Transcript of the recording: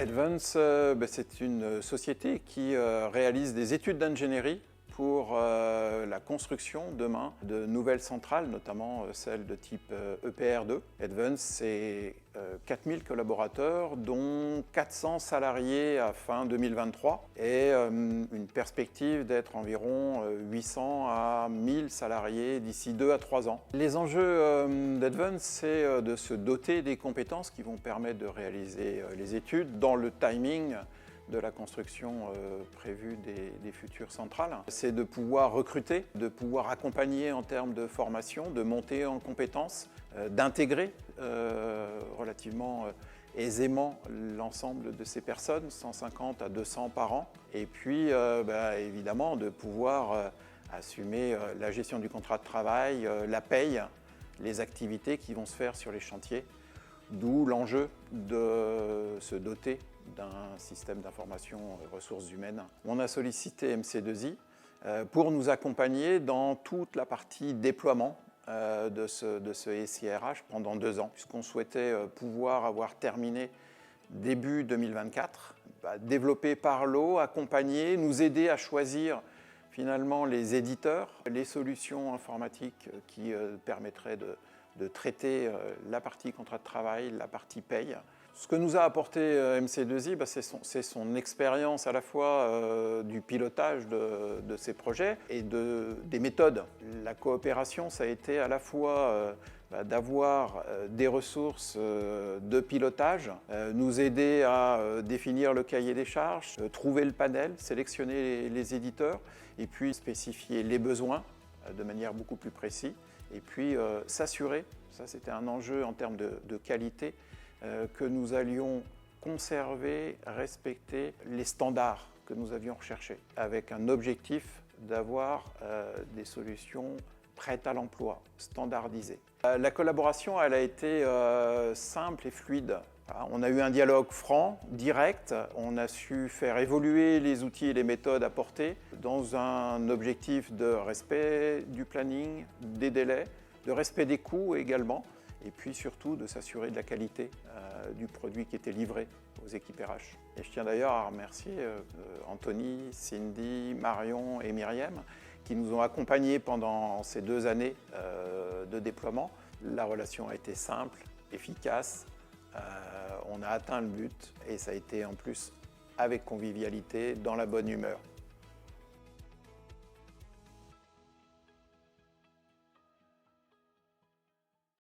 Advance, c'est une société qui réalise des études d'ingénierie pour la construction demain de nouvelles centrales, notamment celles de type EPR2. Advance, c'est 4000 collaborateurs, dont 400 salariés à fin 2023 et une perspective d'être environ 800 à 1000 salariés d'ici 2 à 3 ans. Les enjeux d'Advance, c'est de se doter des compétences qui vont permettre de réaliser les études dans le timing de la construction prévue des futures centrales. C'est de pouvoir recruter, de pouvoir accompagner en termes de formation, de monter en compétences, d'intégrer relativement aisément l'ensemble de ces personnes, 150 à 200 par an, et puis évidemment de pouvoir assumer la gestion du contrat de travail, la paye, les activités qui vont se faire sur les chantiers, d'où l'enjeu de se doter d'un système d'information ressources humaines. On a sollicité MC2I pour nous accompagner dans toute la partie déploiement de ce SIRH pendant 2 ans, puisqu'on souhaitait pouvoir avoir terminé début 2024, développer par lot, accompagner, nous aider à choisir finalement les éditeurs, les solutions informatiques qui permettraient de traiter la partie contrat de travail, la partie paye. Ce que nous a apporté MC2I, c'est son expérience à la fois du pilotage de ces projets et des méthodes. La coopération, ça a été à la fois d'avoir des ressources de pilotage, nous aider à définir le cahier des charges, trouver le panel, sélectionner les éditeurs et puis spécifier les besoins de manière beaucoup plus précise et puis s'assurer, ça c'était un enjeu en termes de qualité, que nous allions conserver, respecter les standards que nous avions recherchés, avec un objectif d'avoir des solutions prêtes à l'emploi, standardisées. La collaboration, elle a été simple et fluide. On a eu un dialogue franc, direct, on a su faire évoluer les outils et les méthodes apportées dans un objectif de respect du planning, des délais, de respect des coûts également, et puis surtout de s'assurer de la qualité du produit qui était livré aux équipes RH. Et je tiens d'ailleurs à remercier Anthony, Cindy, Marion et Myriam qui nous ont accompagnés pendant ces 2 années de déploiement. La relation a été simple, efficace, on a atteint le but et ça a été en plus avec convivialité, dans la bonne humeur.